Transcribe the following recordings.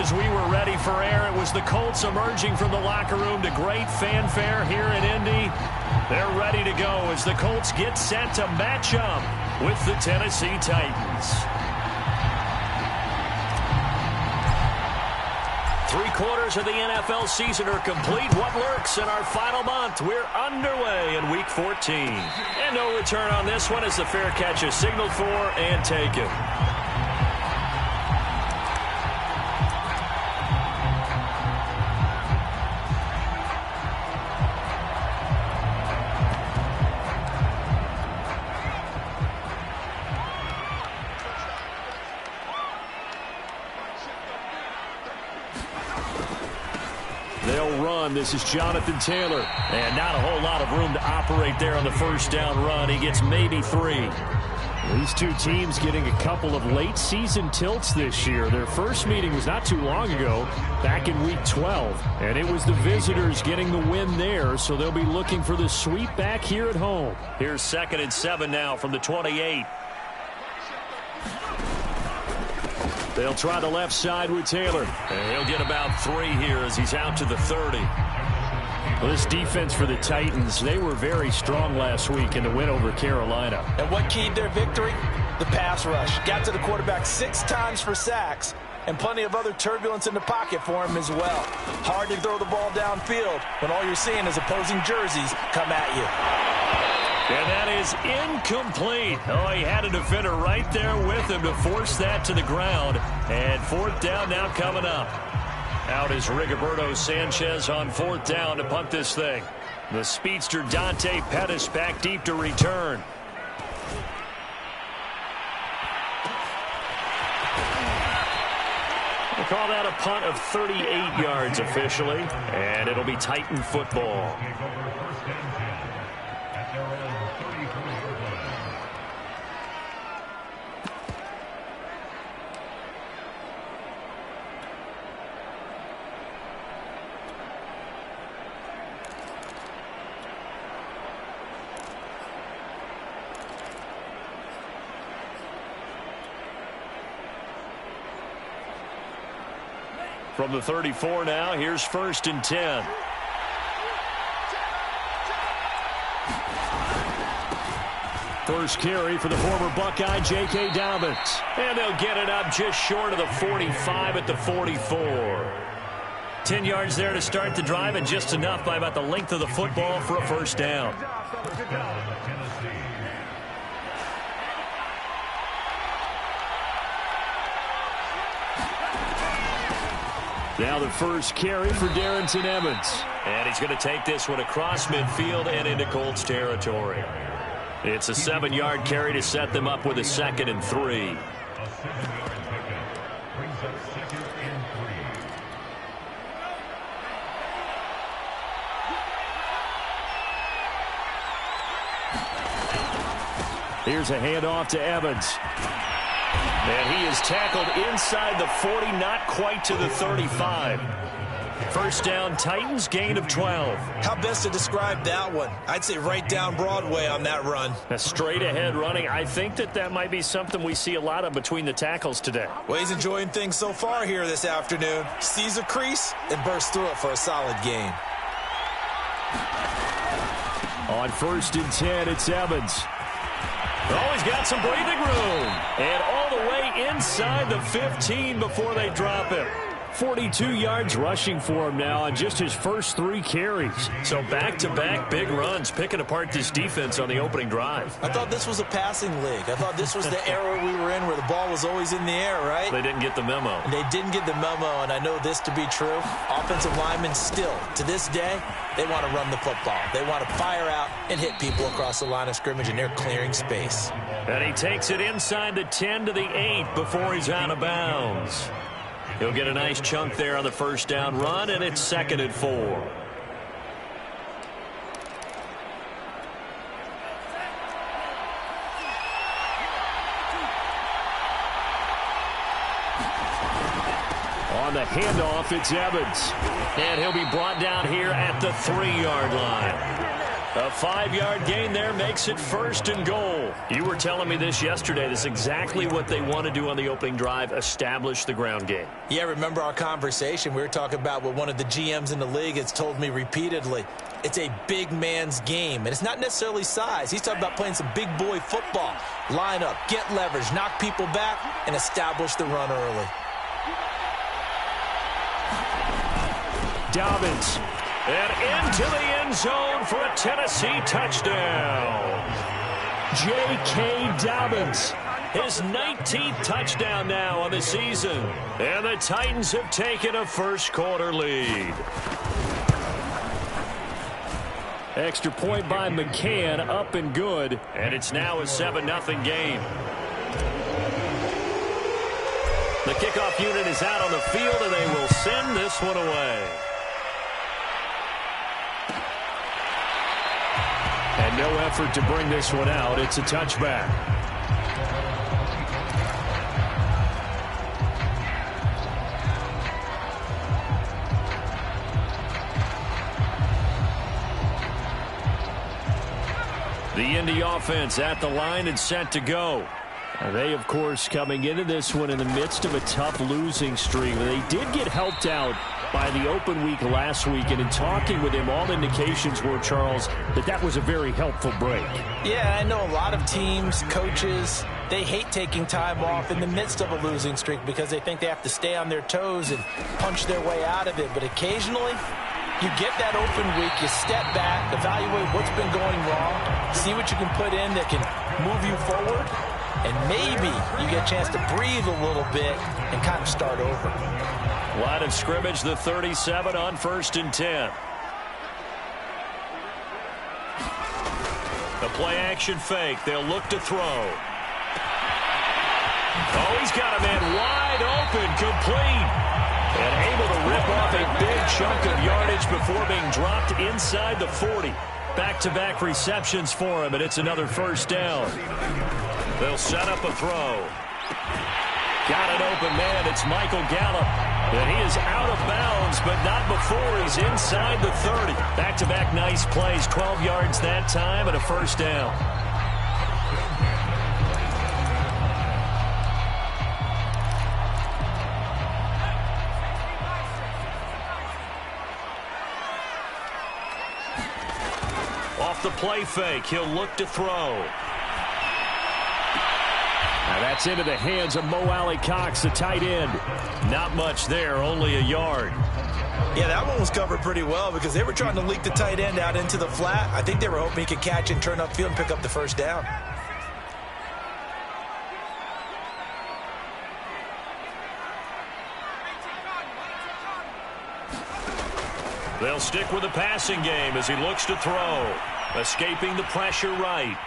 as we were ready for air, it was the Colts emerging from the locker room to great fanfare here in Indy. They're ready to go as the Colts get set to match up with the Tennessee Titans. 3/4 of the NFL season are complete. What lurks in our final month? We're underway in Week 14. And no return on this one as the fair catch is signaled for and taken. This is Jonathan Taylor. And not a whole lot of room to operate there on the first down run. He gets maybe 3. These two teams getting a couple of late season tilts this year. Their first meeting was not too long ago, back in Week 12. And it was the visitors getting the win there, so they'll be looking for the sweep back here at home. Here's 2nd and 7 now from the 28. They'll try the left side with Taylor. And he'll get about 3 here as he's out to the 30. Well, this defense for the Titans, they were very strong last week in the win over Carolina. And what keyed their victory? The pass rush. Got to the quarterback 6 times for sacks, and plenty of other turbulence in the pocket for him as well. Hard to throw the ball downfield when all you're seeing is opposing jerseys come at you. And that is incomplete. Oh, he had a defender right there with him to force that to the ground. And 4th down now coming up. Out is Rigoberto Sanchez on 4th down to punt this thing. The speedster Dante Pettis back deep to return. We'll call that a punt of 38 yards officially. And it'll be Titan football. From the 34 now, here's 1st and 10. First carry for the former Buckeye, J.K. Dobbins. And they'll get it up just short of the 45 at the 44. 10 yards there to start the drive, and just enough by about the length of the football for a first down. Now the first carry for Darrynton Evans. And he's going to take this one across midfield and into Colts territory. It's a 7-yard carry to set them up with a 2nd and 3. Here's a handoff to Evans. And he is tackled inside the 40, not quite to the 35. First down, Titans, gain of 12. How best to describe that one? I'd say right down Broadway on that run. A straight ahead running. I think that might be something we see a lot of between the tackles today. Well, he's enjoying things so far here this afternoon. Sees a crease and bursts through it for a solid gain. On 1st and 10, it's Evans. Oh, he's got some breathing room. And all the way inside the 15 before they drop him. 42 yards rushing for him now on just his first 3 carries. So back-to-back big runs, picking apart this defense on the opening drive. I thought this was a passing league. I thought this was the era we were in where the ball was always in the air, right? They didn't get the memo. And they didn't get the memo, and I know this to be true. Offensive linemen still, to this day, they want to run the football. They want to fire out and hit people across the line of scrimmage, and they're clearing space. And he takes it inside the 10 to the 8 before he's out of bounds. He'll get a nice chunk there on the first down run, and it's 2nd and 4. On the handoff, it's Evans. And he'll be brought down here at the 3-yard line. A 5-yard gain there makes it 1st and goal. You were telling me this yesterday. This is exactly what they want to do on the opening drive, establish the ground game. Yeah, remember our conversation? We were talking about what one of the GMs in the league has told me repeatedly. It's a big man's game, and it's not necessarily size. He's talking about playing some big boy football. Line up, get leverage, knock people back, and establish the run early. Dobbins. And into the end zone for a Tennessee touchdown. J.K. Dobbins, his 19th touchdown now on the season. And the Titans have taken a first-quarter lead. Extra point by McCann, up and good. And it's now a 7-0 game. The kickoff unit is out on the field, and they will send this one away. And no effort to bring this one out. It's a touchback. The Indy offense at the line and set to go. They, of course, coming into this one in the midst of a tough losing streak. They did get helped out by the open week last week, and in talking with him, all indications were, Charles, that was a very helpful break. Yeah, I know a lot of teams, coaches, they hate taking time off in the midst of a losing streak because they think they have to stay on their toes and punch their way out of it. But occasionally, you get that open week, you step back, evaluate what's been going wrong, see what you can put in that can move you forward, and maybe you get a chance to breathe a little bit and kind of start over. Line of scrimmage, the 37 on 1st and 10. The play-action fake. They'll look to throw. Oh, he's got a man wide open, complete. And able to rip off a big chunk of yardage before being dropped inside the 40. Back-to-back receptions for him, and it's another first down. They'll set up a throw. Got an open man. It's Michael Gallup. And he is out of bounds, but not before he's inside the 30. Back-to-back nice plays. 12 yards that time and a first down. Off the play fake, he'll look to throw. Now that's into the hands of Mo Alley-Cox, the tight end. Not much there, only a yard. Yeah, that one was covered pretty well because they were trying to leak the tight end out into the flat. I think they were hoping he could catch and turn upfield and pick up the first down. They'll stick with the passing game as he looks to throw. Escaping the pressure right.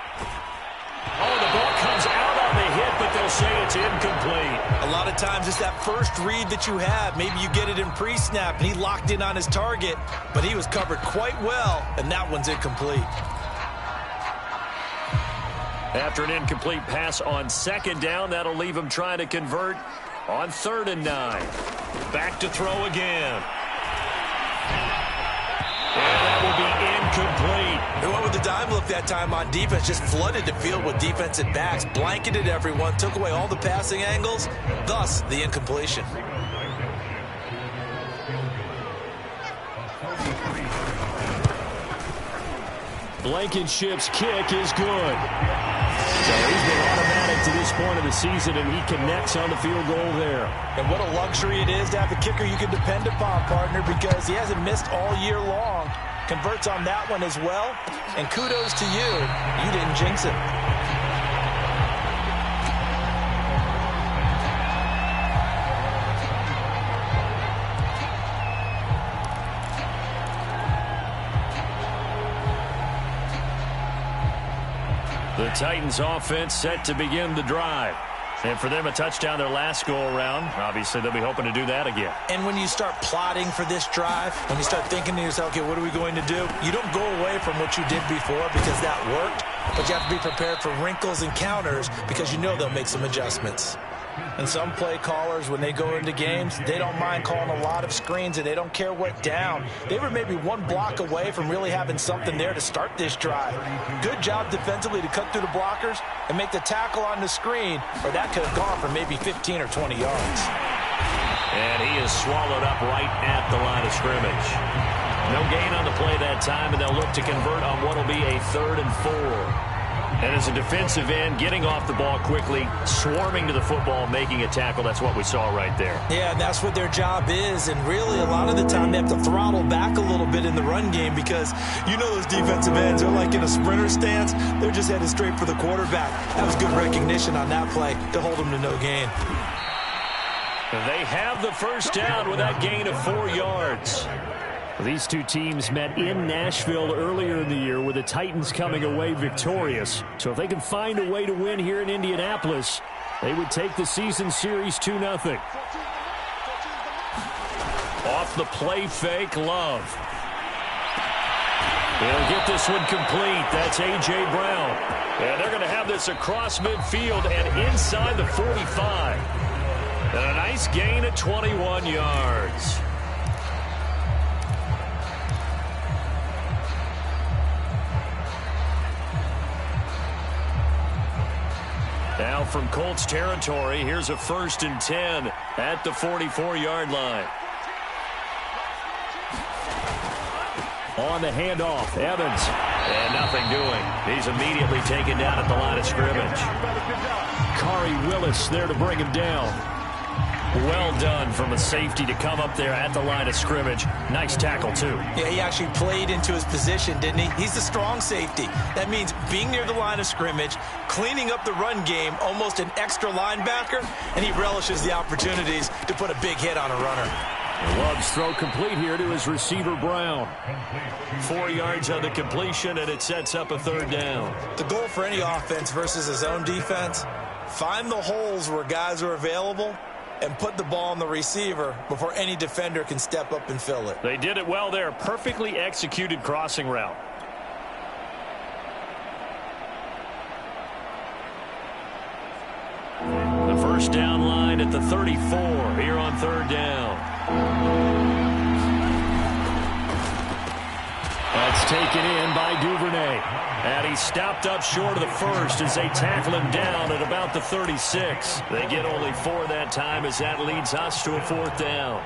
Oh, the ball comes out on the hit, but they'll say it's incomplete. A lot of times it's that first read that you have. Maybe you get it in pre-snap, and he locked in on his target, but he was covered quite well, and that one's incomplete. After an incomplete pass on 2nd down, that'll leave him trying to convert on 3rd and 9. Back to throw again. And that will be incomplete. They went with the dime look that time on defense, just flooded the field with defensive backs, blanketed everyone, took away all the passing angles, thus the incompletion. Blankenship's kick is good. So he's been automatic to this point of the season, and he connects on the field goal there. And what a luxury it is to have a kicker you can depend upon, partner, because he hasn't missed all year long. Converts on that one as well. And kudos to you. You didn't jinx it. The Titans offense set to begin the drive. And for them, a touchdown their last go-around. Obviously, they'll be hoping to do that again. And when you start plotting for this drive, when you start thinking to yourself, okay, what are we going to do? You don't go away from what you did before because that worked, but you have to be prepared for wrinkles and counters because you know they'll make some adjustments. And some play callers, when they go into games, they don't mind calling a lot of screens, and they don't care what down. They were maybe one block away from really having something there to start this drive. Good job defensively to cut through the blockers and make the tackle on the screen, or that could have gone for maybe 15 or 20 yards. And he is swallowed up right at the line of scrimmage. No gain on the play that time, and they'll look to convert on what will be a 3rd and 4. And as a defensive end, getting off the ball quickly, swarming to the football, making a tackle, that's what we saw right there. Yeah, and that's what their job is. And really, a lot of the time, they have to throttle back a little bit in the run game because you know those defensive ends are like in a sprinter stance. They're just headed straight for the quarterback. That was good recognition on that play to hold them to no gain. They have the first down with that gain of 4 yards. These two teams met in Nashville earlier in the year with the Titans coming away victorious. So if they can find a way to win here in Indianapolis, they would take the season series 2-0. Off the play fake, Love. He'll get this one complete. That's A.J. Brown. And they're going to have this across midfield and inside the 45. And a nice gain of 21 yards. Now from Colts territory, here's a 1st and 10 at the 44-yard line. On the handoff, Evans. And nothing doing. He's immediately taken down at the line of scrimmage. Khari Willis there to bring him down. Well done from a safety to come up there at the line of scrimmage. Nice tackle, too. Yeah, he actually played into his position, didn't he? He's the strong safety. That means being near the line of scrimmage, cleaning up the run game, almost an extra linebacker, and he relishes the opportunities to put a big hit on a runner. Love's throw complete here to his receiver, Brown. 4 yards on the completion, and it sets up a 3rd down. The goal for any offense versus his own defense, find the holes where guys are available and put the ball on the receiver before any defender can step up and fill it. They did it well there. Perfectly executed crossing route. The first down line at the 34 here on 3rd down. That's taken in by Duvernay. And he stopped up short of the first as they tackle him down at about the 36. They get only 4 that time as that leads us to a 4th down.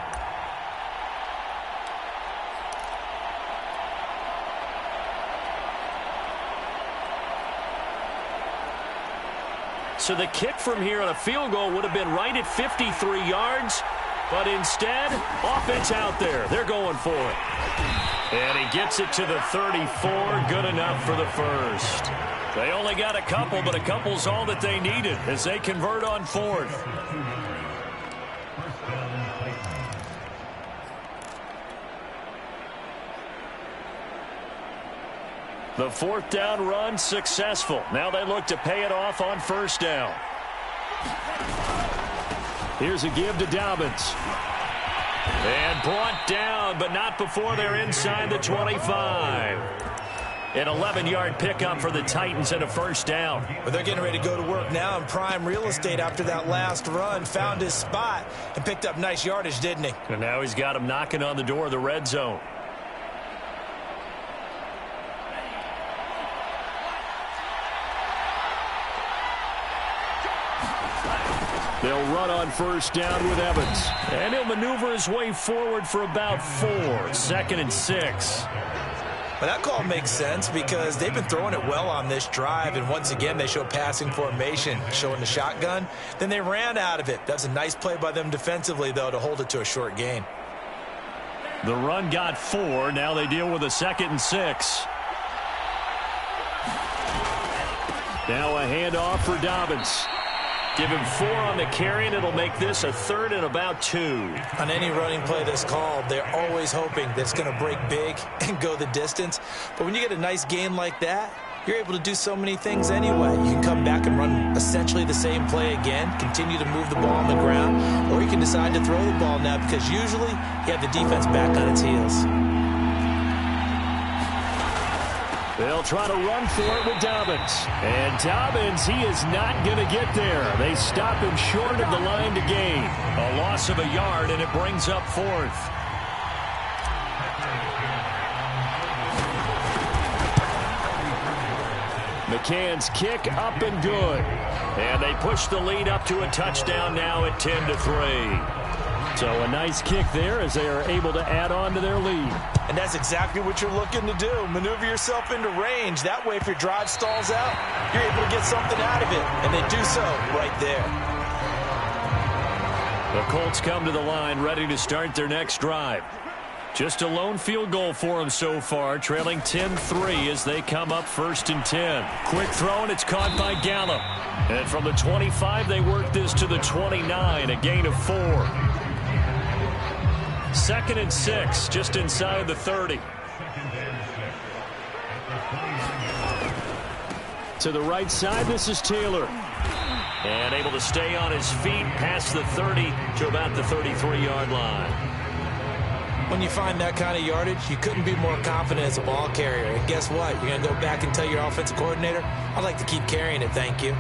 So the kick from here on a field goal would have been right at 53 yards. But instead, offense out there. They're going for it. And he gets it to the 34. Good enough for the first. They only got a couple, but a couple's all that they needed as they convert on 4th. The 4th down run successful. Now they look to pay it off on 1st down. Here's a give to Dobbins. And brought down, but not before they're inside the 25. An 11-yard pickup for the Titans and a 1st down. But they're getting ready to go to work now in prime real estate after that last run. Found his spot and picked up nice yardage, didn't he? And now he's got him knocking on the door of the red zone. They'll run on 1st down with Evans. And he'll maneuver his way forward for about 4. 2nd and 6. Well, that call makes sense because they've been throwing it well on this drive. And once again, they show passing formation, showing the shotgun. Then they ran out of it. That's a nice play by them defensively, though, to hold it to a short gain. The run got 4. Now they deal with a 2nd and 6. Now a handoff for Dobbins. Give him 4 on the carry, and it'll make this a 3rd and about 2. On any running play that's called, they're always hoping that it's going to break big and go the distance. But when you get a nice gain like that, you're able to do so many things anyway. You can come back and run essentially the same play again, continue to move the ball on the ground, or you can decide to throw the ball now because usually you have the defense back on its heels. They'll try to run for it with Dobbins. And Dobbins, he is not going to get there. They stop him short of the line to gain. A loss of a yard, and it brings up fourth. McCann's kick up and good. And they push the lead up to a touchdown now at 10-3. So a nice kick there as they are able to add on to their lead. And that's exactly what you're looking to do. Maneuver yourself into range. That way, if your drive stalls out, you're able to get something out of it. And they do so right there. The Colts come to the line ready to start their next drive. Just a lone field goal for them so far, trailing 10-3 as they come up 1st and 10. Quick throw, and it's caught by Gallup. And from the 25, they work this to the 29, a gain of 4. 2nd and 6, just inside the 30. To the right side, this is Taylor. And able to stay on his feet past the 30 to about the 33-yard line. When you find that kind of yardage, you couldn't be more confident as a ball carrier. And guess what? You're going to go back and tell your offensive coordinator, I'd like to keep carrying it, thank you.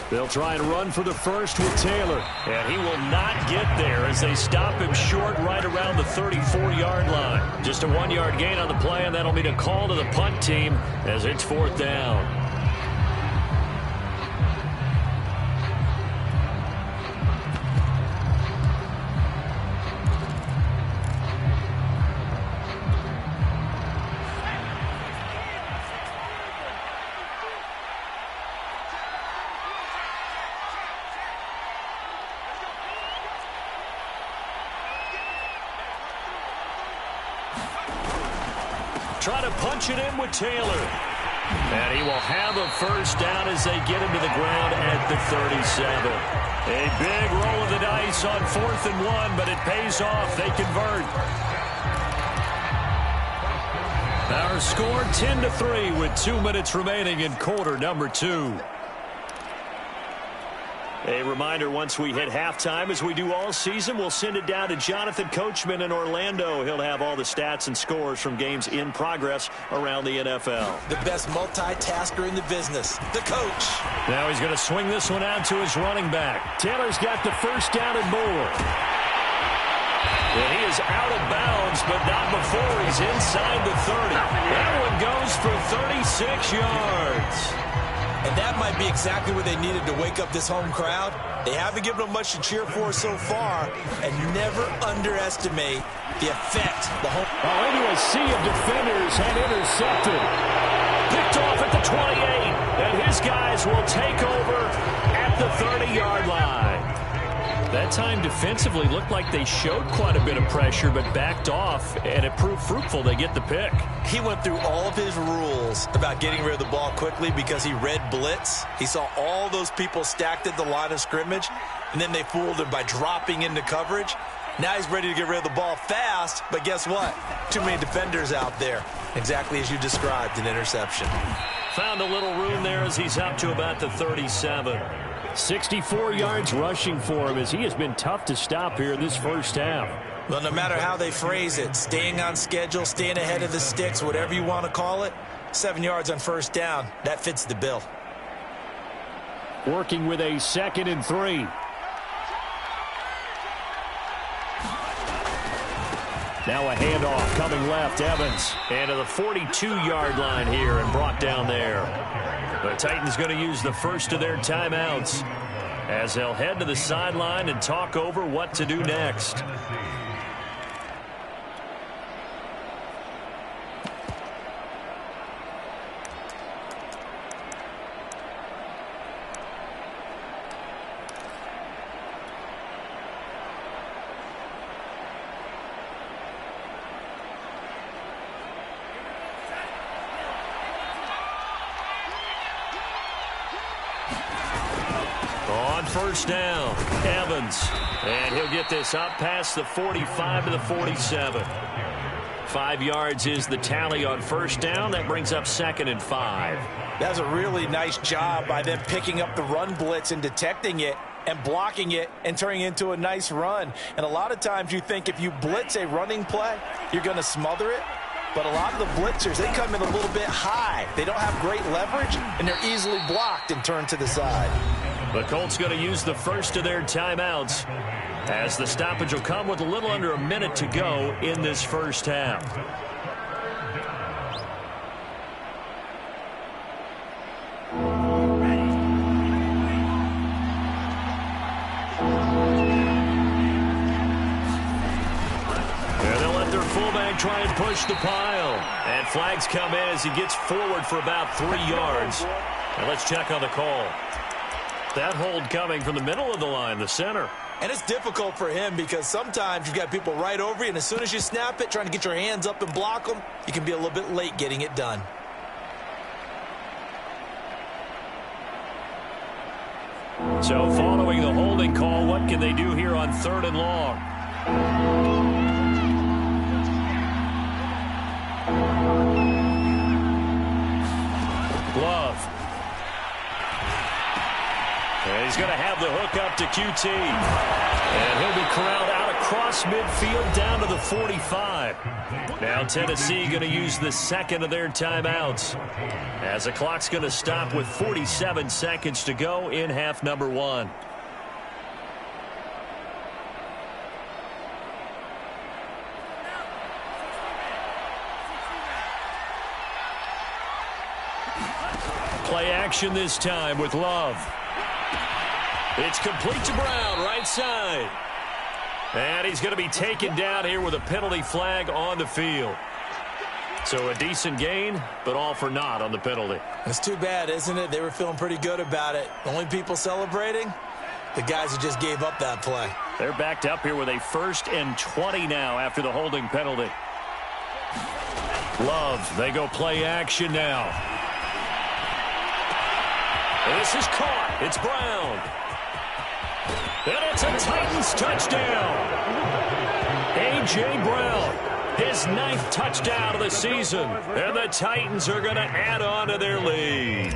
They'll try and run for the first with Taylor. And he will not get there as they stop him short right around the 34-yard line. Just a 1-yard gain on the play, and that'll mean a call to the punt team as it's 4th down. Try to punch it in with Taylor. And he will have a first down as they get him to the ground at the 37. A big roll of the dice on 4th and 1, but it pays off. They convert. Our score 10-3 with 2 minutes remaining in quarter number 2. A reminder, once we hit halftime, as we do all season, we'll send it down to Jonathan Coachman in Orlando. He'll have all the stats and scores from games in progress around the NFL. The best multitasker in the business, the coach. Now he's going to swing this one out to his running back. Taylor's got the first down and more. And he is out of bounds, but not before he's inside the 30. That one goes for 36 yards. And that might be exactly what they needed to wake up this home crowd. They haven't given them much to cheer for so far, and never underestimate the effect the home. Into a sea of defenders and intercepted. Picked off at the 28, and his guys will take over at the 30-yard line. That time defensively looked like they showed quite a bit of pressure, but backed off, and it proved fruitful. They get the pick. He went through all of his rules about getting rid of the ball quickly because he read blitz. He saw all those people stacked at the line of scrimmage, and then they fooled him by dropping into coverage. Now he's ready to get rid of the ball fast, but guess what? Too many defenders out there. Exactly as you described, an interception. Found a little room there as he's up to about the 37. 64 yards rushing for him as he has been tough to stop here in this first half. Well, no matter how they phrase it, staying on schedule, staying ahead of the sticks, whatever you want to call it, 7 yards on first down, that fits the bill. Working with a 2nd and 3. Now a handoff coming left, Evans. And to the 42-yard line here and brought down there. The Titans going to use the first of their timeouts as they'll head to the sideline and talk over what to do next. First down, Evans. And he'll get this up past the 45 to the 47. 5 yards is the tally on first down. That brings up 2nd and 5. That's a really nice job by them picking up the run blitz and detecting it and blocking it and turning it into a nice run. And a lot of times you think if you blitz a running play, you're going to smother it. But a lot of the blitzers, they come in a little bit high. They don't have great leverage, and they're easily blocked and turned to the side. The Colts going to use the first of their timeouts, as the stoppage will come with a little under a minute to go in this first half. And they'll let their fullback try and push the pile. And flags come in as he gets forward for about 3 yards. And let's check on the call. That hold coming from the middle of the line, the center. And it's difficult for him because sometimes you've got people right over you, and as soon as you snap it, trying to get your hands up and block them, you can be a little bit late getting it done. So following the holding call, what can they do here on 3rd and long? Love. And he's going to have the hook up to QT. And he'll be corralled out across midfield down to the 45. Now Tennessee going to use the second of their timeouts, as the clock's going to stop with 47 seconds to go in half number 1. Play action this time with Love. It's complete to Brown, right side. And he's going to be taken down here with a penalty flag on the field. So a decent gain, but all for naught on the penalty. It's too bad, isn't it? They were feeling pretty good about it. The only people celebrating, the guys who just gave up that play. They're backed up here with a 1st and 20 now after the holding penalty. Love, they go play action now. And this is caught. It's Brown. And it's a Titans touchdown. A.J. Brown, his 9th touchdown of the season. And the Titans are going to add on to their lead.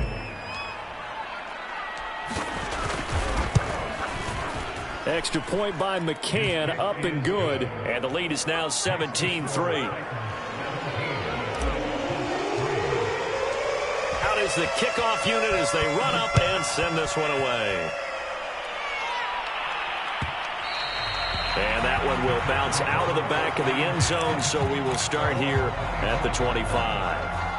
Extra point by McCann, up and good. And the lead is now 17-3. Out is the kickoff unit as they run up and send this one away. And that one will bounce out of the back of the end zone, so we will start here at the 25.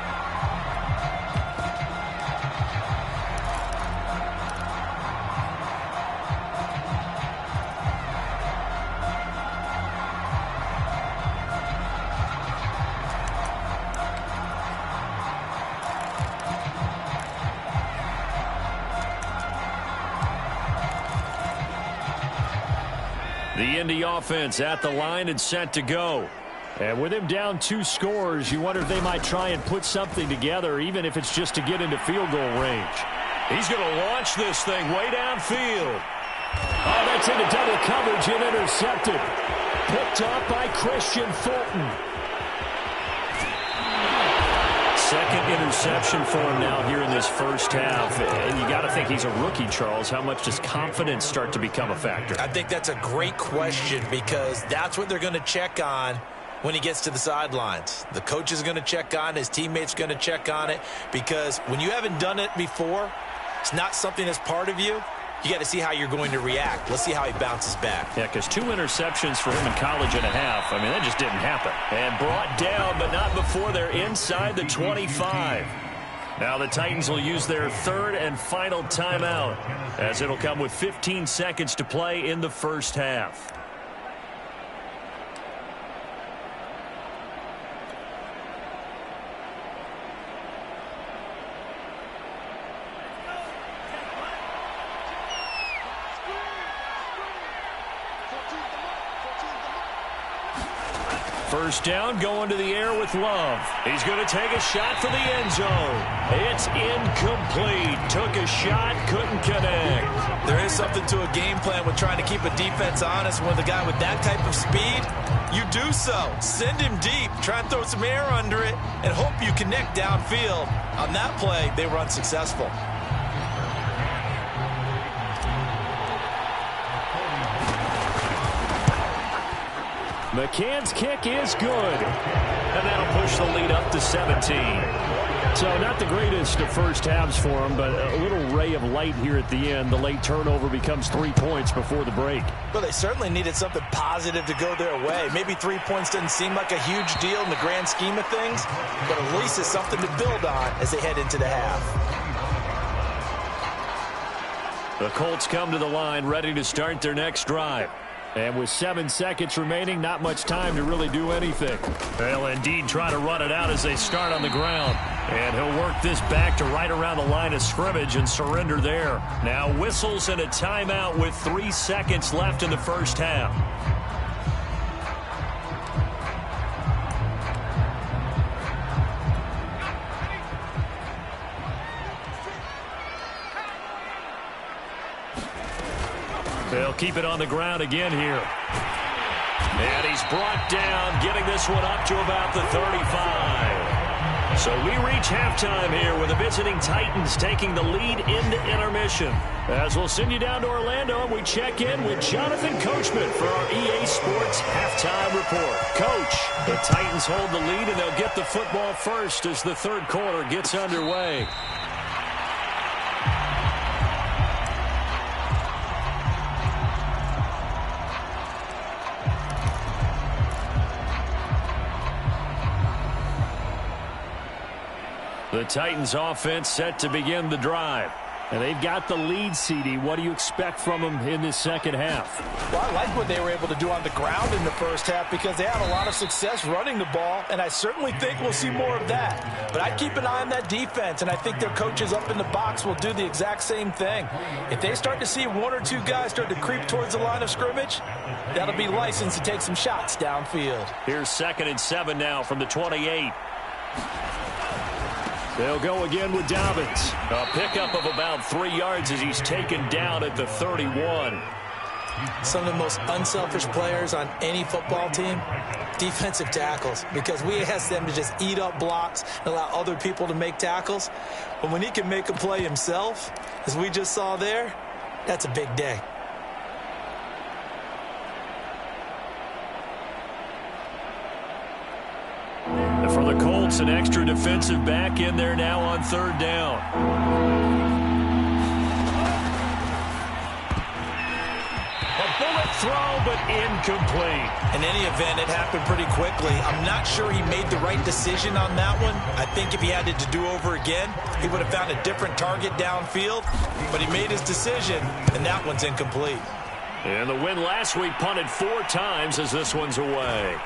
The Indy offense at the line and set to go. And with him down 2 scores, you wonder if they might try and put something together, even if it's just to get into field goal range. He's going to launch this thing way downfield. Oh, that's into double coverage and intercepted. Picked up by Christian Fulton. Second interception for him now here in this first half. And you got to think he's a rookie, Charles. How much does confidence start to become a factor? I think that's a great question because that's what they're going to check on when he gets to the sidelines. The coach is going to check on it. His teammates are going to check on it because when you haven't done it before, it's not something that's part of you. You got to see how you're going to react. Let's see how he bounces back. Yeah, because 2 interceptions for him in college and a half. I mean, that just didn't happen. And brought down, but not before they're inside the 25. Now the Titans will use their 3rd and final timeout, as it'll come with 15 seconds to play in the first half. First down, going to the air with Love. He's going to take a shot for the end zone. It's incomplete. Took a shot, couldn't connect. There is something to a game plan with trying to keep a defense honest. With a guy with that type of speed, you do so. Send him deep, try and throw some air under it, and hope you connect downfield. On that play, they were unsuccessful. McCann's kick is good. And that'll push the lead up to 17. So not the greatest of first halves for him, but a little ray of light here at the end. The late turnover becomes 3 points before the break. Well, they certainly needed something positive to go their way. Maybe 3 points doesn't seem like a huge deal in the grand scheme of things, but at least it's something to build on as they head into the half. The Colts come to the line ready to start their next drive. And with 7 seconds remaining, not much time to really do anything. They'll indeed try to run it out as they start on the ground. And he'll work this back to right around the line of scrimmage and surrender there. Now whistles and a timeout with 3 seconds left in the first half. They'll keep it on the ground again here. And he's brought down, getting this one up to about the 35. So we reach halftime here with the visiting Titans taking the lead into intermission. As we'll send you down to Orlando, and we check in with Jonathan Coachman for our EA Sports Halftime Report. Coach, the Titans hold the lead, and they'll get the football first as the third quarter gets underway. The Titans offense set to begin the drive. And they've got the lead, CD. What do you expect from them in this second half? Well, I like what they were able to do on the ground in the first half because they had a lot of success running the ball, and I certainly think we'll see more of that. But I keep an eye on that defense, and I think their coaches up in the box will do the exact same thing. If they start to see 1 or 2 guys start to creep towards the line of scrimmage, that'll be licensed to take some shots downfield. Here's 2nd and 7 now from the 28. They'll go again with Dobbins. A pickup of about 3 yards as he's taken down at the 31. Some of the most unselfish players on any football team, defensive tackles, because we ask them to just eat up blocks and allow other people to make tackles. But when he can make a play himself, as we just saw there, that's a big day. For the Colts, an extra defensive back in there now on 3rd down. A bullet throw, but incomplete. In any event, it happened pretty quickly. I'm not sure he made the right decision on that one. I think if he had it to do over again, he would have found a different target downfield. But he made his decision, and that one's incomplete. And the win last week punted 4 times as this one's away.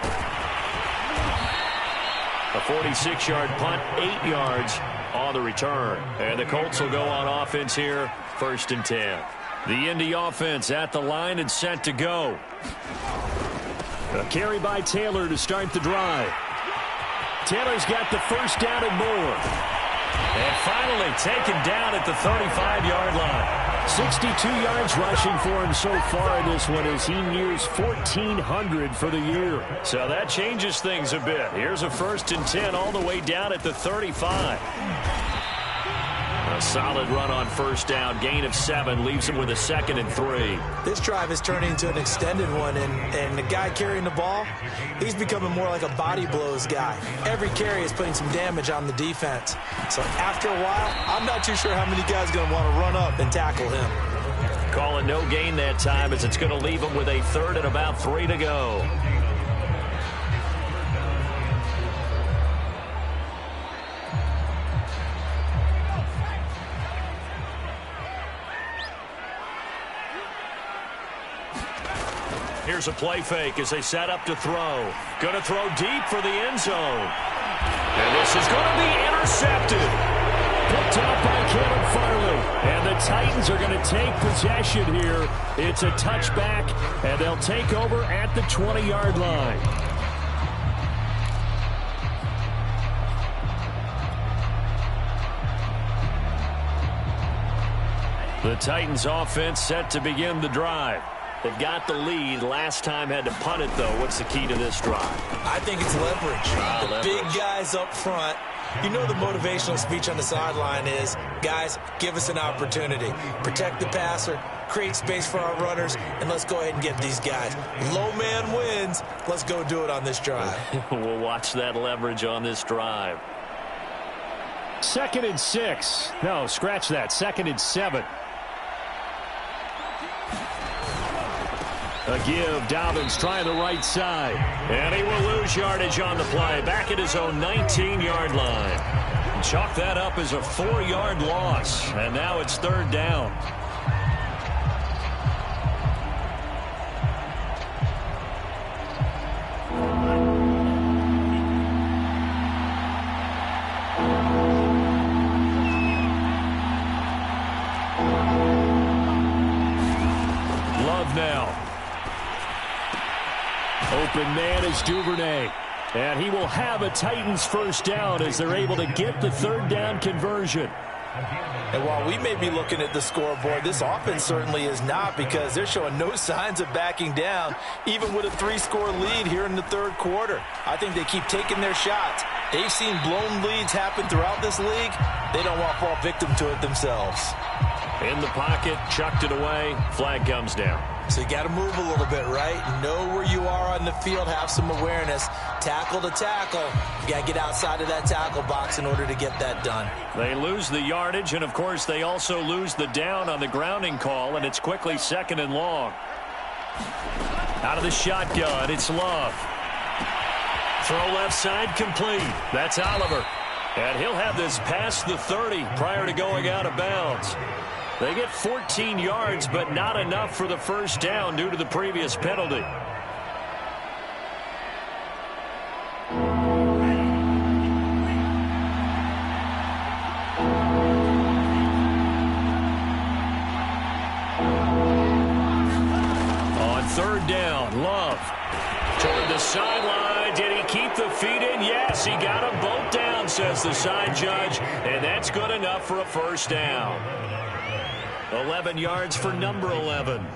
A 46-yard punt, 8 yards on the return. And the Colts will go on offense here, 1st and 10. The Indy offense at the line and set to go. A carry by Taylor to start the drive. Taylor's got the first down and more. And finally taken down at the 35-yard line. 62 yards rushing for him so far in this one as he nears 1,400 for the year. So that changes things a bit. Here's a 1st and 10 all the way down at the 35. A solid run on 1st down. Gain of 7 leaves him with a 2nd and 3. This drive is turning into an extended one, and the guy carrying the ball, he's becoming more like a body blows guy. Every carry is putting some damage on the defense. So after a while, I'm not too sure how many guys are going to want to run up and tackle him. Calling no gain that time as it's going to leave him with a 3rd and about 3 to go. Here's a play fake as they set up to throw. Going to throw deep for the end zone. And this is going to be intercepted. Picked up by Caleb Farley. And the Titans are going to take possession here. It's a touchback, and they'll take over at the 20-yard line. The Titans offense set to begin the drive. They've got the lead. Last time had to punt it, though. What's the key to this drive? I think it's leverage. The big guys up front. You know the motivational speech on the sideline is, guys, give us an opportunity. Protect the passer, create space for our runners, and let's go ahead and get these guys. Low man wins. Let's go do it on this drive. We'll watch that leverage on this drive. 2nd and 6. No, scratch that. 2nd and 7. A give. Dobbins trying the right side. And he will lose yardage on the play. Back at his own 19-yard line. Chalk that up as a 4-yard loss. And now it's 3rd down. Love now. Open man is Duvernay. And he will have a Titans first down as they're able to get the 3rd down conversion. And while we may be looking at the scoreboard, this offense certainly is not, because they're showing no signs of backing down, even with a 3-score lead here in the 3rd quarter. I think they keep taking their shots. They've seen blown leads happen throughout this league. They don't want to fall victim to it themselves. In the pocket, chucked it away, flag comes down. So you got to move a little bit, right? Know where you are on the field, have some awareness. Tackle to tackle. You got to get outside of that tackle box in order to get that done. They lose the yardage, and of course they also lose the down on the grounding call, and it's quickly 2nd and long. Out of the shotgun, it's Love. Throw left side complete. That's Oliver. And he'll have this past the 30 prior to going out of bounds. They get 14 yards, but not enough for the first down due to the previous penalty. On 3rd down, Love. Toward the sideline. Did he keep the feet in? Yes, he got them both down, says the side judge. And that's good enough for a first down. 11 yards for number 11.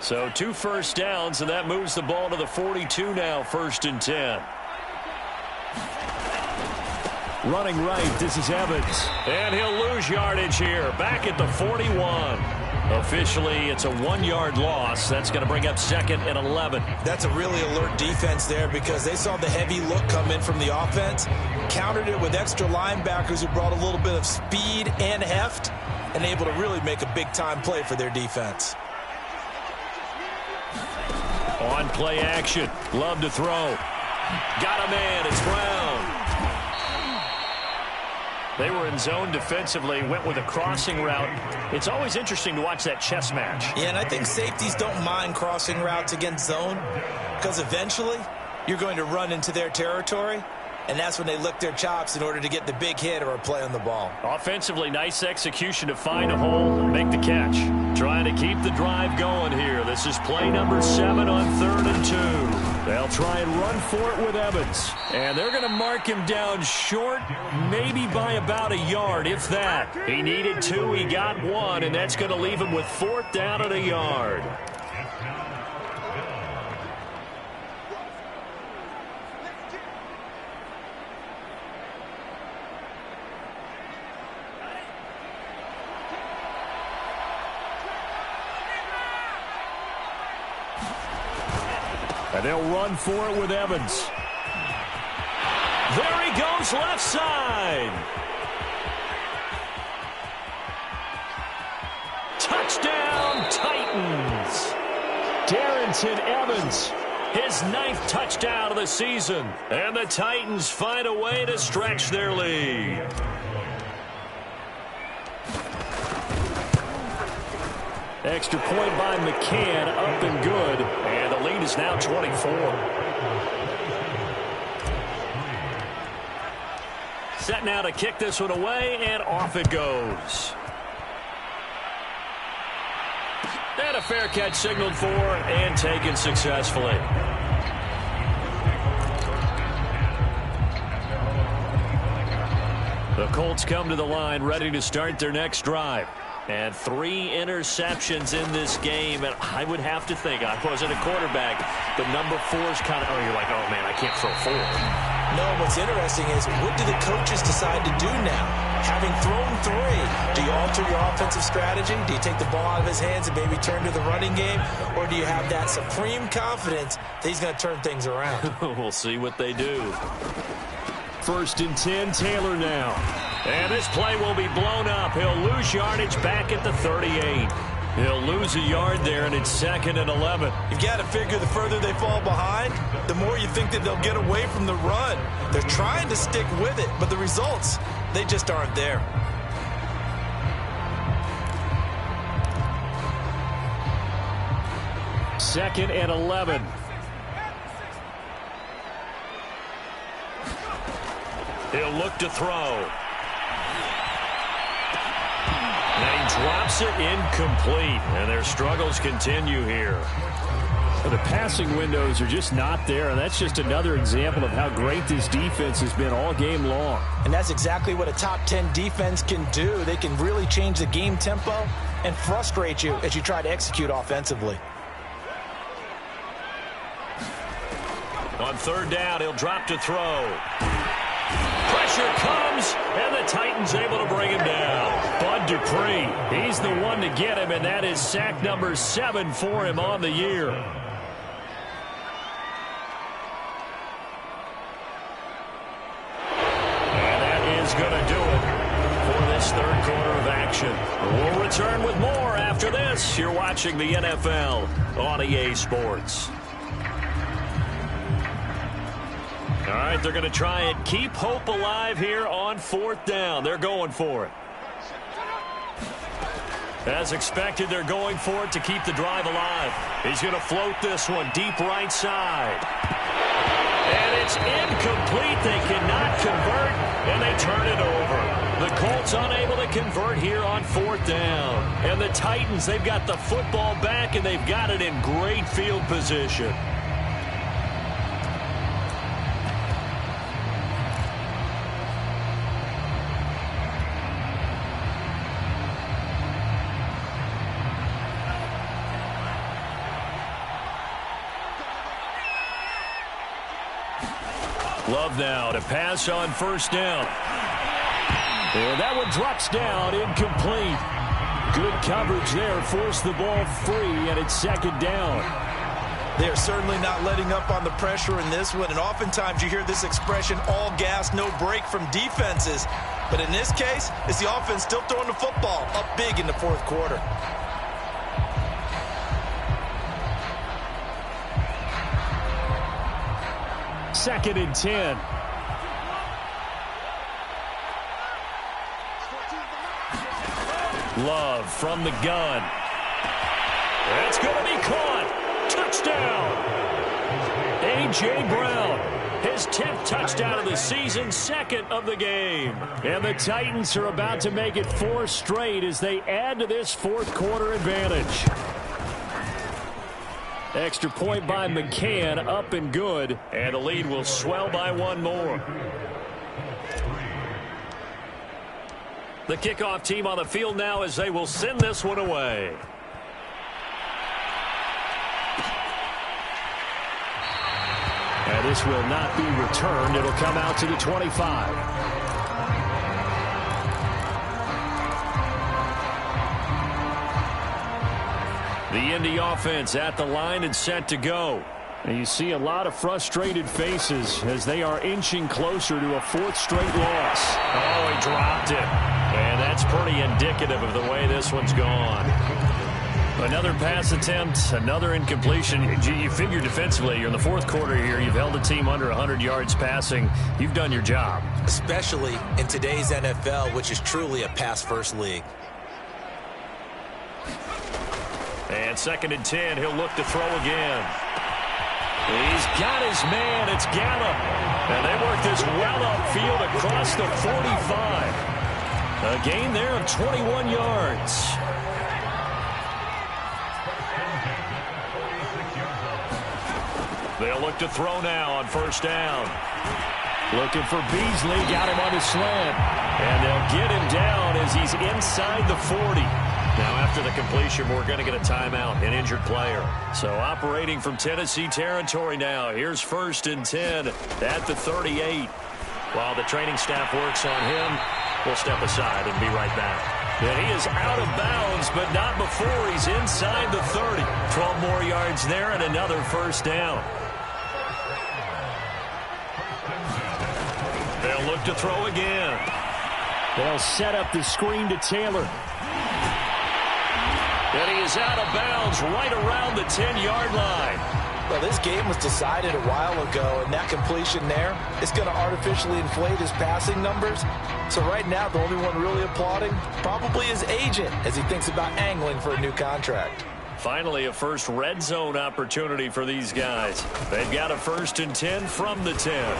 So 2 first downs, and that moves the ball to the 42 now, 1st and 10. Running right, this is Evans. And he'll lose yardage here, back at the 41. Officially, it's a 1-yard loss. That's going to bring up 2nd and 11. That's a really alert defense there, because they saw the heavy look come in from the offense, countered it with extra linebackers who brought a little bit of speed and heft, and able to really make a big-time play for their defense. On play action, Love to throw. Got a man, it's Brown. They were in zone defensively, went with a crossing route. It's always interesting to watch that chess match. Yeah, and I think safeties don't mind crossing routes against zone, because eventually you're going to run into their territory, and that's when they lick their chops in order to get the big hit or a play on the ball. Offensively, nice execution to find a hole and make the catch. Trying to keep the drive going here. This is play number 7 on 3rd and 2. They'll try and run for it with Evans. And they're going to mark him down short, maybe by about a yard, if that. He needed 2, he got 1, and that's going to leave him with 4th down and a yard. And they'll run for it with Evans. There he goes, left side. Touchdown, Titans. Darrynton Evans, his 9th touchdown of the season. And the Titans find a way to stretch their lead. Extra point by McCann, up and good. And the lead is now 24. Set now to kick this one away, and off it goes. And a fair catch signaled for and taken successfully. The Colts come to the line ready to start their next drive. And 3 interceptions in this game. And I would have to think, I wasn't a quarterback, but number 4 is kind of, oh, you're like, oh, man, I can't throw 4. No, what's interesting is what do the coaches decide to do now? Having thrown 3, do you alter your offensive strategy? Do you take the ball out of his hands and maybe turn to the running game? Or do you have that supreme confidence that he's going to turn things around? We'll see what they do. 1st and 10, Taylor now. And this play will be blown up. He'll lose yardage back at the 38. He'll lose a yard there, and it's 2nd and 11. You've got to figure the further they fall behind, the more you think that they'll get away from the run. They're trying to stick with it, but the results, they just aren't there. Second and 11. He'll look to throw. And he drops it incomplete. And their struggles continue here. The passing windows are just not there, and that's just another example of how great this defense has been all game long. And that's exactly what a top 10 defense can do. They can really change the game tempo and frustrate you as you try to execute offensively. On 3rd down, he'll drop to throw. Pressure comes, and the Titans able to bring him down. Bud Dupree, he's the one to get him, and that is sack number 7 for him on the year. And that is going to do it for this 3rd quarter of action. We'll return with more after this. You're watching the NFL on EA Sports. All right, they're going to try and keep hope alive here on 4th down. They're going for it. As expected, they're going for it to keep the drive alive. He's going to float this one deep right side. And it's incomplete. They cannot convert, and they turn it over. The Colts unable to convert here on 4th down. And the Titans, they've got the football back, and they've got it in great field position. Love now to pass on 1st down. And that one drops down, incomplete. Good coverage there, forced the ball free, and it's 2nd down. They are certainly not letting up on the pressure in this one, and oftentimes you hear this expression, all gas, no break from defenses. But in this case, it's the offense still throwing the football up big in the 4th quarter. Second and 10. Love from the gun. That's going to be caught. Touchdown. A.J. Brown, his 10th touchdown of the season, 2nd of the game. And the Titans are about to make it 4 straight as they add to this 4th quarter advantage. Extra point by McCann, up and good, and the lead will swell by 1 more. The kickoff team on the field now as they will send this one away. And this will not be returned. It'll come out to the 25. The Indy offense at the line and set to go. And you see a lot of frustrated faces as they are inching closer to a 4th straight loss. Oh, he dropped it. And that's pretty indicative of the way this one's gone. Another pass attempt, another incompletion. You figure defensively, you're in the 4th quarter here. You've held a team under 100 yards passing. You've done your job. Especially in today's NFL, which is truly a pass-first league. And 2nd and 10, he'll look to throw again. He's got his man. It's Gallup. And they work this well upfield across the 45. A gain there of 21 yards. They'll look to throw now on 1st down. Looking for Beasley. Got him on his slant. And they'll get him down as he's inside the 40. Now, after the completion, we're going to get a timeout, an injured player. So operating from Tennessee territory now. Here's 1st and 10 at the 38. While the training staff works on him, we'll step aside and be right back. And he is out of bounds, but not before he's inside the 30. 12 more yards there and another 1st down. They'll look to throw again. They'll set up the screen to Taylor. And he is out of bounds right around the 10-yard line. Well, this game was decided a while ago, and that completion there is going to artificially inflate his passing numbers. So right now, the only one really applauding probably his agent as he thinks about angling for a new contract. Finally, a first red zone opportunity for these guys. They've got a 1st and 10 from the 10.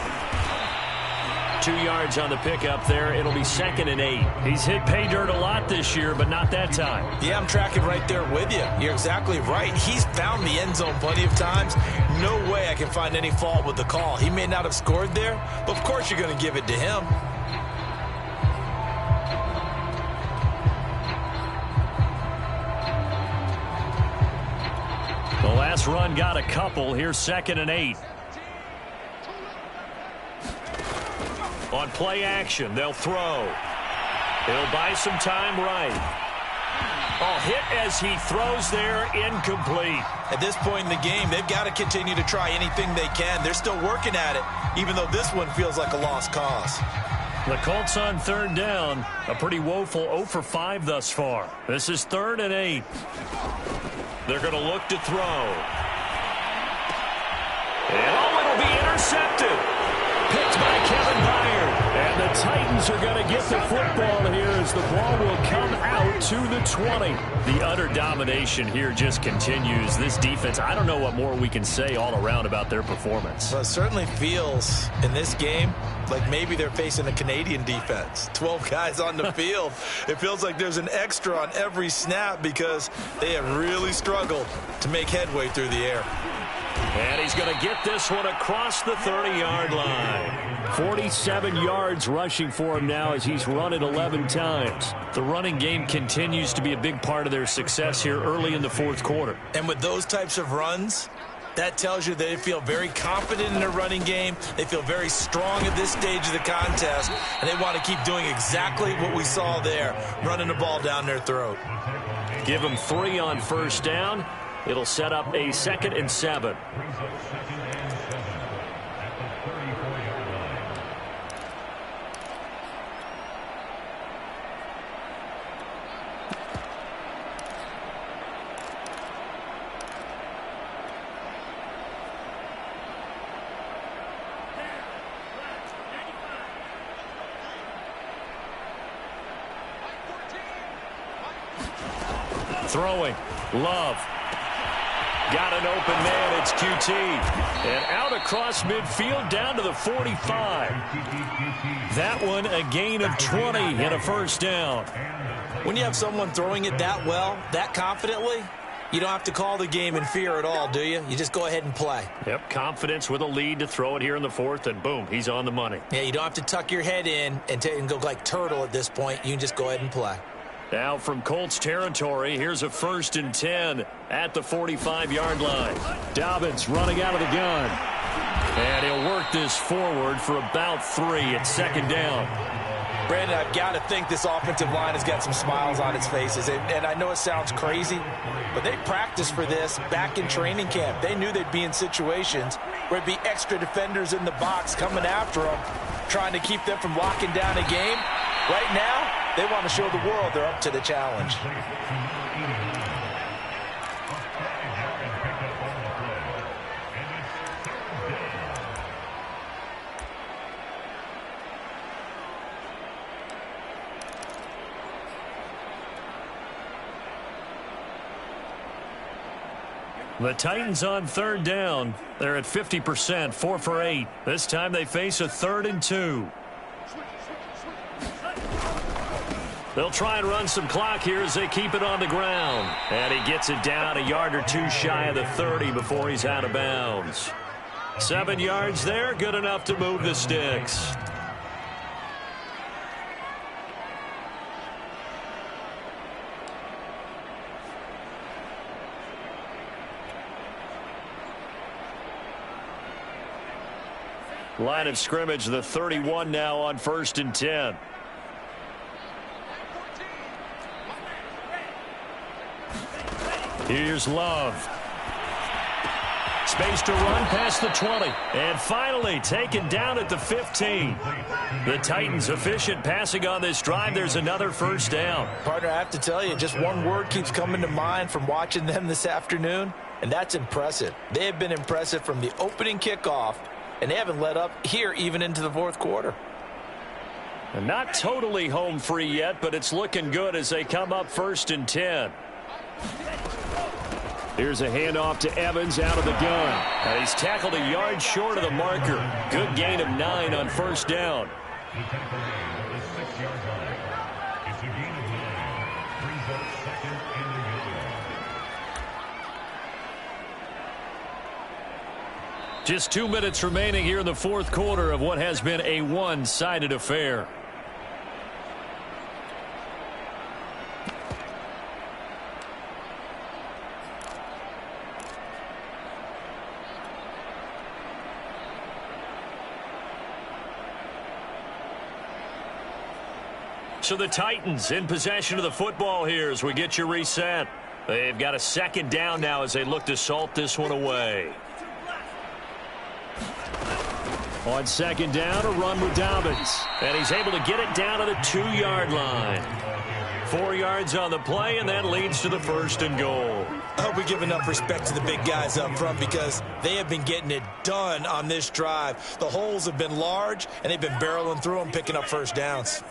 2 yards on the pickup there. It'll be 2nd and 8. He's hit pay dirt a lot this year, but not that time. Yeah, I'm tracking right there with you. You're exactly right. He's found the end zone plenty of times. No way I can find any fault with the call. He may not have scored there, but of course you're going to give it to him. The last run got a couple. Here's 2nd and 8. On play action, they'll throw. He'll buy some time right. Hit as he throws there, incomplete. At this point in the game, they've got to continue to try anything they can. They're still working at it, even though this one feels like a lost cause. The Colts on 3rd down. A pretty woeful 0 for 5 thus far. This is 3rd and 8. They're going to look to throw. And it'll be intercepted. Picked by Kevin Byard. And the Titans are going to get the football here as the ball will come out to the 20. The utter domination here just continues. This defense, I don't know what more we can say all around about their performance. Well, it certainly feels in this game like maybe they're facing a Canadian defense. 12 guys on the field. It feels like there's an extra on every snap because they have really struggled to make headway through the air. And he's going to get this one across the 30-yard line. 47 yards rushing for him now as he's run it 11 times. The running game continues to be a big part of their success here early in the 4th quarter. And with those types of runs, that tells you they feel very confident in their running game. They feel very strong at this stage of the contest, and they want to keep doing exactly what we saw there, running the ball down their throat. Give them 3 on 1st down. It'll set up a 2nd and 7. Throwing. Love. Got an open man. It's QT. And out across midfield down to the 45. That one a gain of 20 and a 1st down. When you have someone throwing it that well, that confidently, you don't have to call the game in fear at all, do you? You just go ahead and play. Yep, confidence with a lead to throw it here in the 4th, and boom, he's on the money. Yeah, you don't have to tuck your head in and go like turtle at this point. You can just go ahead and play. Now from Colts territory, here's a 1st and 10 at the 45-yard line. Dobbins running out of the gun. And he'll work this forward for about 3 at 2nd down. Brandon, I've got to think this offensive line has got some smiles on its faces. And I know it sounds crazy, but they practiced for this back in training camp. They knew they'd be in situations where there'd be extra defenders in the box coming after them, trying to keep them from locking down a game. Right now, they want to show the world they're up to the challenge. The Titans on 3rd down. They're at 50%, 4 for 8. This time they face a 3rd and 2. They'll try and run some clock here as they keep it on the ground. And he gets it down a yard or 2 shy of the 30 before he's out of bounds. 7 yards there, good enough to move the sticks. Line of scrimmage, the 31 now on 1st and 10. Here's Love. Space to run past the 20. And finally taken down at the 15. The Titans efficient passing on this drive. There's another first down. Partner, I have to tell you, just one word keeps coming to mind from watching them this afternoon, and that's impressive. They have been impressive from the opening kickoff, and they haven't let up here even into the fourth quarter. And not totally home free yet, but it's looking good as they come up 1st and 10. Here's a handoff to Evans out of the gun. And he's tackled a yard short of the marker. Good gain of 9 on 1st down. Just 2 minutes remaining here in the fourth quarter of what has been a one-sided affair. So the Titans in possession of the football here as we get you reset. They've got a second down now as they look to salt this one away. On second down, a run with Dobbins. And he's able to get it down to the 2-yard line. 4 yards on the play, and that leads to the 1st and goal. I hope we give enough respect to the big guys up front because they have been getting it done on this drive. The holes have been large, and they've been barreling through them, picking up first downs.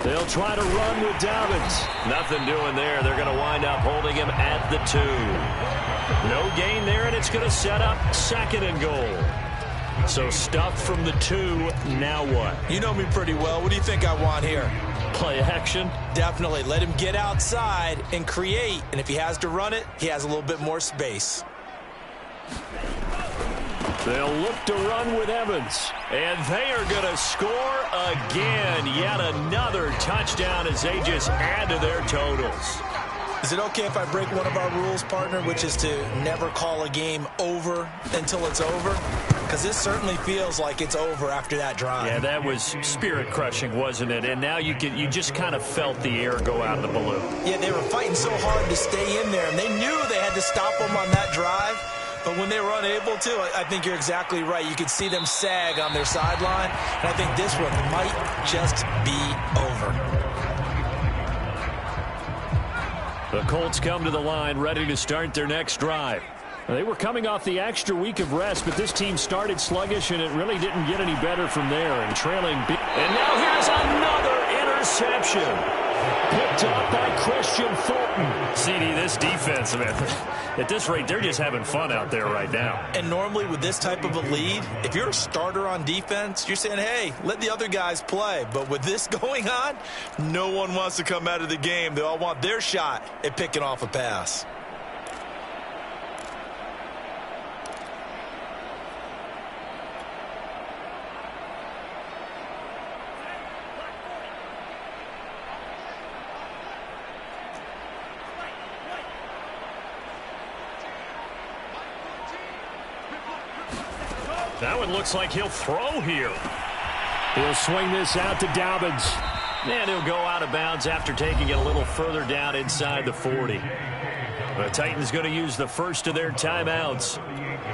They'll try to run with Dobbins. Nothing doing there. They're going to wind up holding him at the 2. No gain there, and it's going to set up 2nd and goal. So stuffed from the 2. Now what? You know me pretty well. What do you think I want here? Play action? Definitely. Let him get outside and create. And if he has to run it, he has a little bit more space. They'll look to run with Evans. And they are going to score again. Yet another touchdown as they just add to their totals. Is it okay if I break one of our rules, partner, which is to never call a game over until it's over? Because this certainly feels like it's over after that drive. Yeah, that was spirit-crushing, wasn't it? And now you just kind of felt the air go out of the balloon. Yeah, they were fighting so hard to stay in there, and they knew they had to stop them on that drive. But when they were unable to, I think you're exactly right. You could see them sag on their sideline, and I think this one might just be over. The Colts come to the line, ready to start their next drive. They were coming off the extra week of rest, but this team started sluggish, and it really didn't get any better from there. And trailing big. And now here's another interception. Picked up by Christian Fulton. CD, this defense, man, at this rate, they're just having fun out there right now. And normally with this type of a lead, if you're a starter on defense, you're saying, hey, let the other guys play. But with this going on, no one wants to come out of the game. They all want their shot at picking off a pass. That one looks like he'll throw here. He'll swing this out to Dobbins. And he'll go out of bounds after taking it a little further down inside the 40. The Titans going to use the first of their timeouts.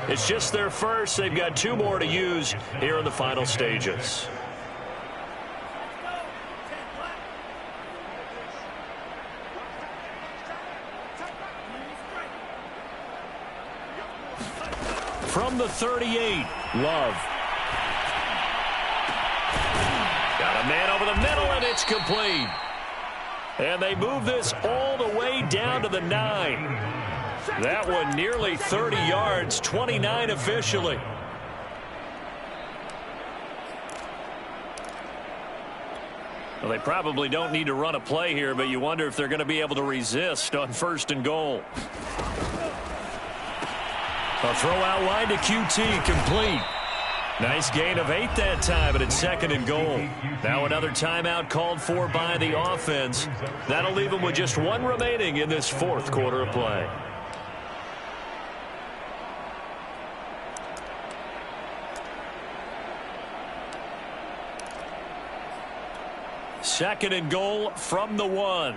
It's just their first. They've got 2 more to use here in the final stages. From the 38, Love. Got a man over the middle, and it's complete. And they move this all the way down to the 9. That one nearly 30 yards, 29 officially. Well, they probably don't need to run a play here, but you wonder if they're going to be able to resist on 1st and goal. A throw out line to QT, complete. Nice gain of 8 that time, but it's 2nd and goal. Now another timeout called for by the offense. That'll leave them with just 1 remaining in this fourth quarter of play. 2nd and goal from the 1.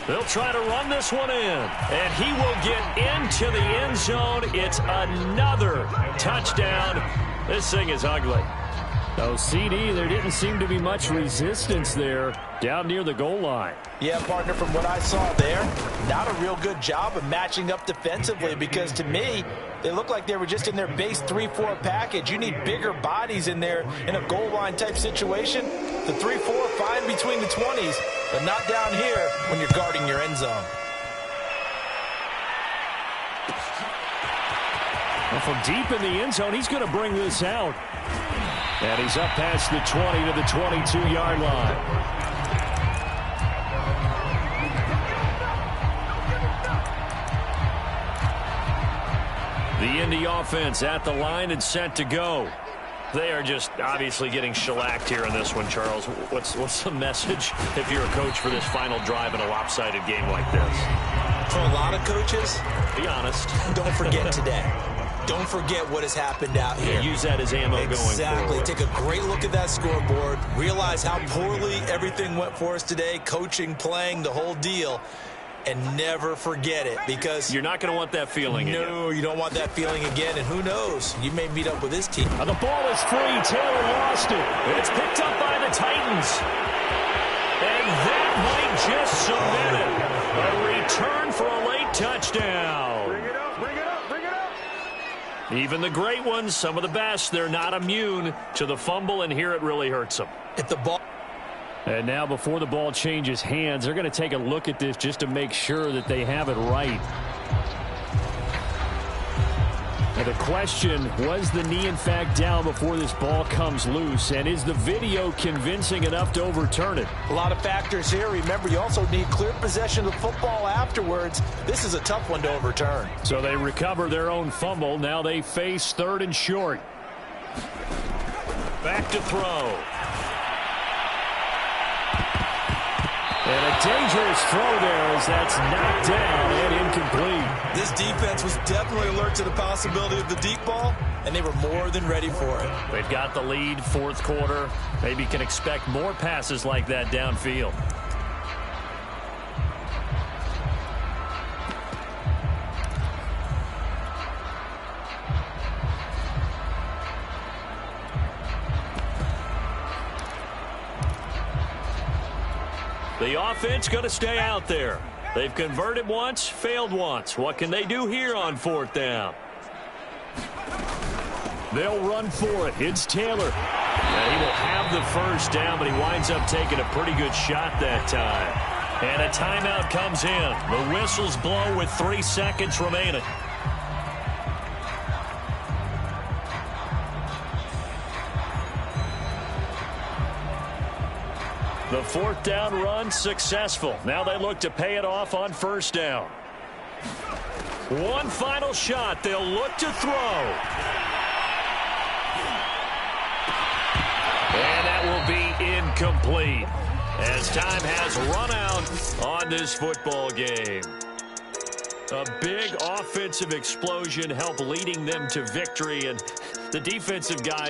They'll try to run this one in, and he will get into the end zone. It's another touchdown. This thing is ugly. Oh, CD, there didn't seem to be much resistance there down near the goal line. Yeah, partner, from what I saw there, not a real good job of matching up defensively, because to me, they look like they were just in their base 3-4 package. You need bigger bodies in there in a goal line type situation. The 3-4, fine between the 20s, but not down here when you're guarding your end zone. Well, from deep in the end zone, he's going to bring this out. And he's up past the 20 to the 22-yard line. The Indy offense at the line and set to go. They are just obviously getting shellacked here in this one, Charles. What's the message if you're a coach for this final drive in a lopsided game like this? For a lot of coaches, be honest. Don't forget today. Don't forget what has happened out here. Use that as ammo going forward. Exactly. Take a great look at that scoreboard. Realize how poorly everything went for us today. Coaching, playing, the whole deal. And never forget it, because you're not going to want that feeling again. No, you don't want that feeling again. And who knows? You may meet up with this team. The ball is free. Taylor lost it. It's picked up by the Titans. And that might just cement it. A return for a late touchdown. Bring it up, bring it up, bring it up. Even the great ones, some of the best, they're not immune to the fumble, and here it really hurts them. If the ball... And now before the ball changes hands, they're going to take a look at this just to make sure that they have it right. Now the question, was the knee in fact down before this ball comes loose? And is the video convincing enough to overturn it? A lot of factors here. Remember, you also need clear possession of the football afterwards. This is a tough one to overturn. So they recover their own fumble. Now they face 3rd and short. Back to throw. And a dangerous throw there as that's knocked down and incomplete. This defense was definitely alert to the possibility of the deep ball, and they were more than ready for it. They've got the lead, 4th quarter. Maybe can expect more passes like that downfield. The offense going to stay out there. They've converted once, failed once. What can they do here on 4th down? They'll run for it. It's Taylor. And he will have the 1st down, but he winds up taking a pretty good shot that time. And a timeout comes in. The whistles blow with 3 seconds remaining. The 4th down run successful. Now they look to pay it off on 1st down. One final shot. They'll look to throw. And that will be incomplete as time has run out on this football game. A big offensive explosion helped leading them to victory, and the defensive guys